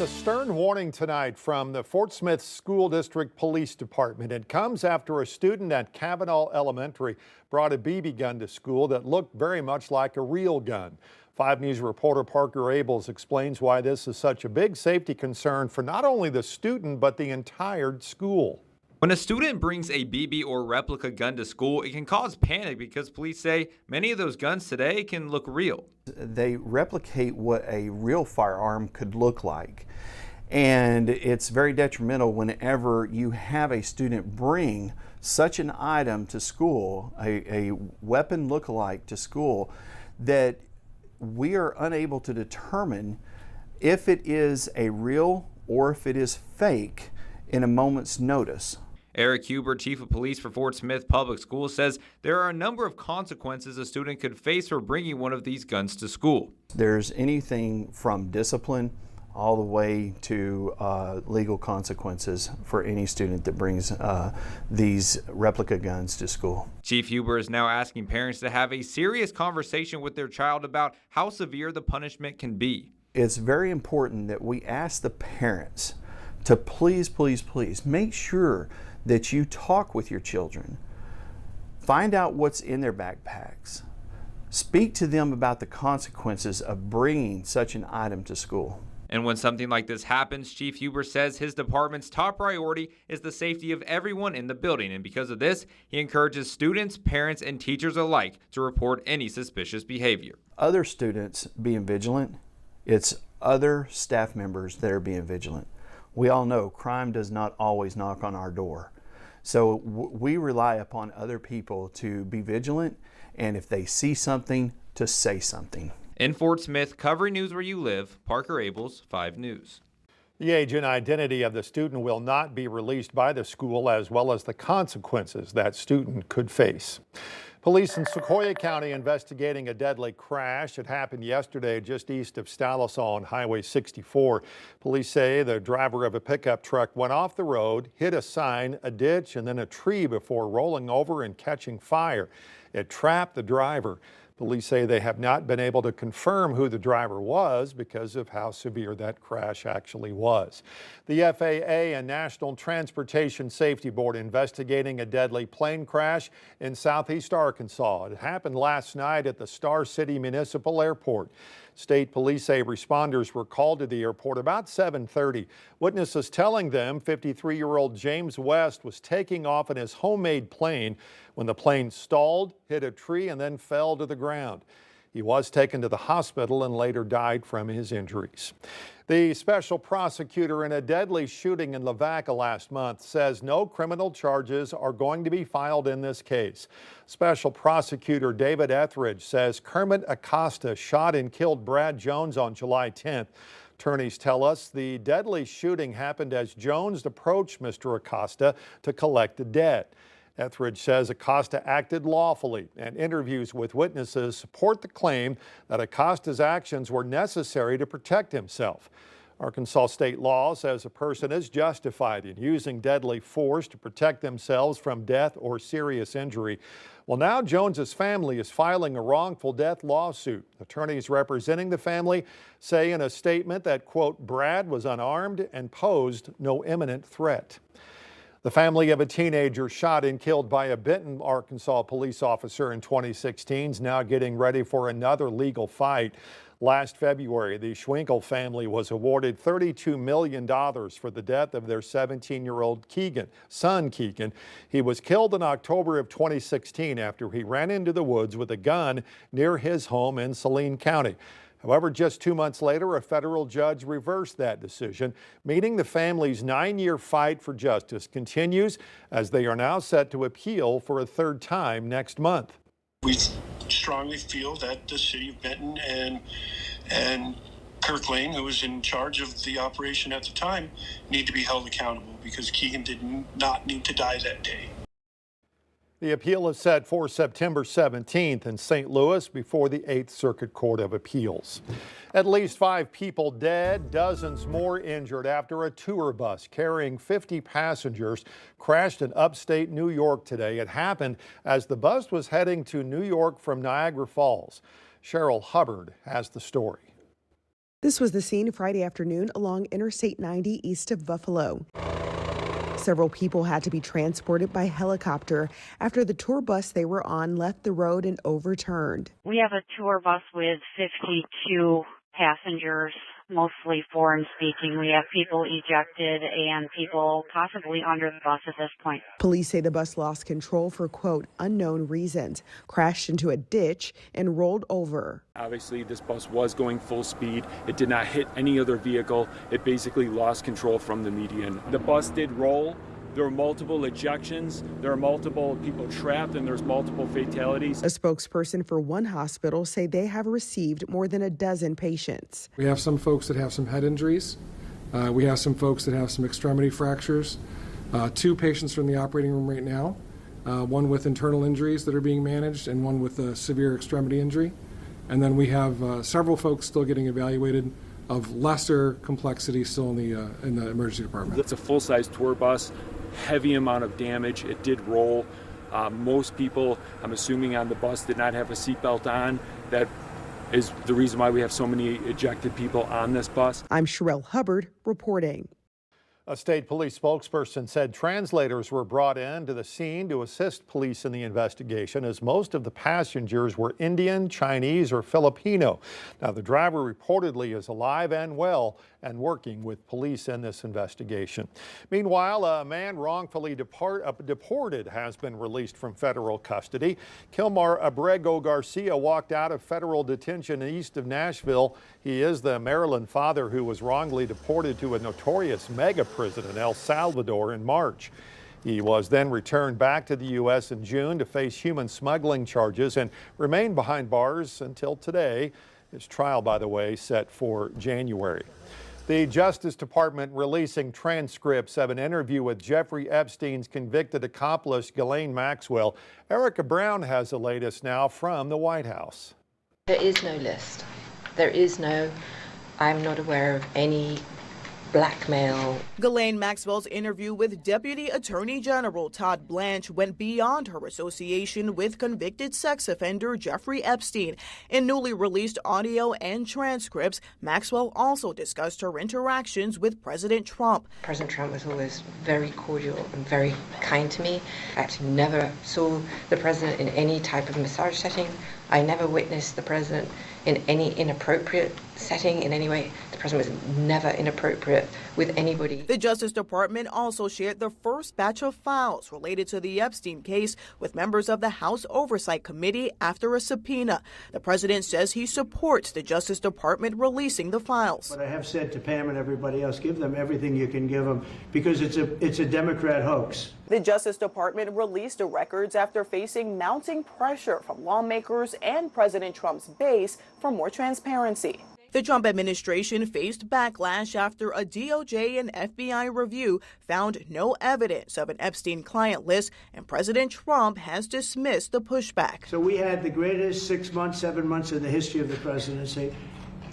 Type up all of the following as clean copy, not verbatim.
A stern warning tonight from the Fort Smith School District Police Department. It comes after a student at Cavanaugh Elementary brought a BB gun to school that looked very much like a real gun. 5 News reporter Parker Abels explains why this is such a big safety concern for not only the student but the entire school. When a student brings a BB or replica gun to school, it can cause panic because police say many of those guns today can look real. They replicate what a real firearm could look like. And it's very detrimental whenever you have a student bring such an item to school, a weapon look-alike to school, that we are unable to determine if it is a real or if it is fake in a moment's notice. Eric Huber, chief of police for Fort Smith Public Schools, says there are a number of consequences a student could face for bringing one of these guns to school. There's anything from discipline all the way to legal consequences for any student that brings these replica guns to school. Chief Huber is now asking parents to have a serious conversation with their child about how severe the punishment can be. It's very important that we ask the parents to please make sure that you talk with your children. Find out what's in their backpacks. Speak to them about the consequences of bringing such an item to school. And when something like this happens, Chief Huber says his department's top priority is the safety of everyone in the building. And because of this, he encourages students, parents, and teachers alike to report any suspicious behavior. Other students being vigilant, it's other staff members that are being vigilant. We all know crime does not always knock on our door. So we rely upon other people to be vigilant, and if they see something, to say something. In Fort Smith, covering news where you live, Parker Abels, 5 News. The age and identity of the student will not be released by the school, as well as the consequences that student could face. Police in Sequoyah County investigating a deadly crash. It happened yesterday just east of Stanislaus on Highway 64. Police say the driver of a pickup truck went off the road, hit a sign, a ditch, and then a tree before rolling over and catching fire. It trapped the driver. Police say they have not been able to confirm who the driver was because of how severe that crash actually was. The FAA and National Transportation Safety Board investigating a deadly plane crash in southeast Arkansas. It happened last night at the Star City Municipal Airport. State police say responders were called to the airport about 7:30. Witnesses telling them 53-year-old James West was taking off in his homemade plane when the plane stalled, hit a tree, and then fell to the ground. He was taken to the hospital and later died from his injuries. The special prosecutor in a deadly shooting in Lavaca last month says no criminal charges are going to be filed in this case. Special prosecutor David Etheridge says Kermit Acosta shot and killed Brad Jones on July 10th. Attorneys tell us the deadly shooting happened as Jones approached Mr. Acosta to collect the debt. Etheridge says Acosta acted lawfully, and interviews with witnesses support the claim that Acosta's actions were necessary to protect himself. Arkansas state law says a person is justified in using deadly force to protect themselves from death or serious injury. Well, now Jones's family is filing a wrongful death lawsuit. Attorneys representing the family say in a statement that, quote, Brad was unarmed and posed no imminent threat. The family of a teenager shot and killed by a Benton, Arkansas police officer in 2016 is now getting ready for another legal fight. Last February, the Schwinkel family was awarded $32 million for the death of their 17-year-old son Keegan. He was killed in October of 2016 after he ran into the woods with a gun near his home in Saline County. However, just 2 months later, a federal judge reversed that decision, meaning the family's 9-year fight for justice continues as they are now set to appeal for a third time next month. We strongly feel that the city of Benton and Kirk Lane, who was in charge of the operation at the time, need to be held accountable because Keegan did not need to die that day. The appeal is set for September 17th in St. Louis before the 8th Circuit Court of Appeals. At least 5 people dead, dozens more injured after a tour bus carrying 50 passengers crashed in upstate New York today. It happened as the bus was heading to New York from Niagara Falls. Cheryl Hubbard has the story. This was the scene Friday afternoon along Interstate 90 east of Buffalo. Several people had to be transported by helicopter after the tour bus they were on left the road and overturned. We have a tour bus with 52 passengers, mostly foreign speaking. We have people ejected and people possibly under the bus at this point. Police say the bus lost control for, quote, unknown reasons, crashed into a ditch and rolled over. Obviously, this bus was going full speed. It did not hit any other vehicle. It basically lost control from the median. The bus did roll. There were multiple ejections. There are multiple people trapped, and there's multiple fatalities. A spokesperson for one hospital say they have received more than a dozen patients. We have some folks that have some head injuries. We have some folks that have some extremity fractures. 2 patients are in the operating room right now, one with internal injuries that are being managed and one with a severe extremity injury. And then we have several folks still getting evaluated of lesser complexity still in the emergency department. It's a full-size tour bus, heavy amount of damage. It did roll. Most people, I'm assuming, on the bus did not have a seatbelt on. That is the reason why we have so many ejected people on this bus. I'm Sherelle Hubbard reporting. A state police spokesperson said translators were brought in to the scene to assist police in the investigation, as most of the passengers were Indian, Chinese, or Filipino. Now, the driver reportedly is alive and well and working with police in this investigation. Meanwhile, a man wrongfully deported has been released from federal custody. Kilmar Abrego Garcia walked out of federal detention east of Nashville. He is the Maryland father who was wrongly deported to a notorious mega prison in El Salvador in March. He was then returned back to the U.S. in June to face human smuggling charges and remained behind bars until today. His trial, by the way, set for January. The Justice Department releasing transcripts of an interview with Jeffrey Epstein's convicted accomplice, Ghislaine Maxwell. Erica Brown has the latest now from the White House. There is no list. I'm not aware of any blackmail. Ghislaine Maxwell's interview with Deputy Attorney General Todd Blanche went beyond her association with convicted sex offender Jeffrey Epstein. In newly released audio and transcripts, Maxwell also discussed her interactions with President Trump. President Trump was always very cordial and very kind to me. I actually never saw the president in any type of massage setting. I never witnessed the president in any inappropriate setting in any way. The president was never inappropriate with anybody. The Justice Department also shared the first batch of files related to the Epstein case with members of the House Oversight Committee after a subpoena. The president says he supports the Justice Department releasing the files. But I have said to Pam and everybody else, give them everything you can give them, because it's a Democrat hoax. The Justice Department released the records after facing mounting pressure from lawmakers and President Trump's base for more transparency. The Trump administration faced backlash after a DOJ and FBI review found no evidence of an Epstein client list, and President Trump has dismissed the pushback. So we had the greatest 6 months, 7 months in the history of the presidency,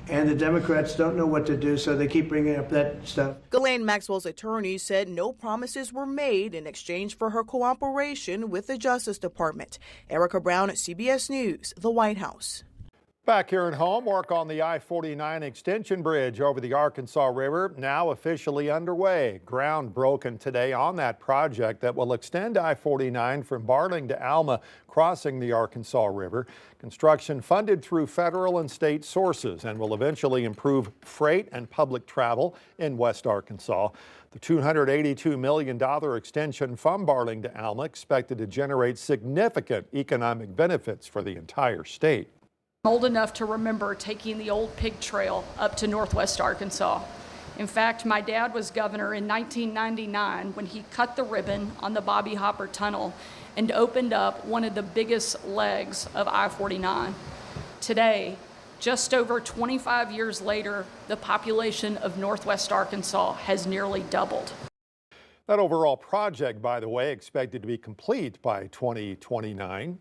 and the Democrats don't know what to do, so they keep bringing up that stuff. Ghislaine Maxwell's attorney said no promises were made in exchange for her cooperation with the Justice Department. Erica Brown, CBS News, the White House. Back here at home, work on the I-49 extension bridge over the Arkansas River now officially underway. Ground broken today on that project that will extend I-49 from Barling to Alma, crossing the Arkansas River. Construction funded through federal and state sources and will eventually improve freight and public travel in West Arkansas. The $282 million extension from Barling to Alma expected to generate significant economic benefits for the entire state. I'm old enough to remember taking the old pig trail up to Northwest Arkansas. In fact, my dad was governor in 1999 when he cut the ribbon on the Bobby Hopper Tunnel and opened up one of the biggest legs of I-49. Today, just over 25 years later, the population of Northwest Arkansas has nearly doubled. That overall project, by the way, expected to be complete by 2029.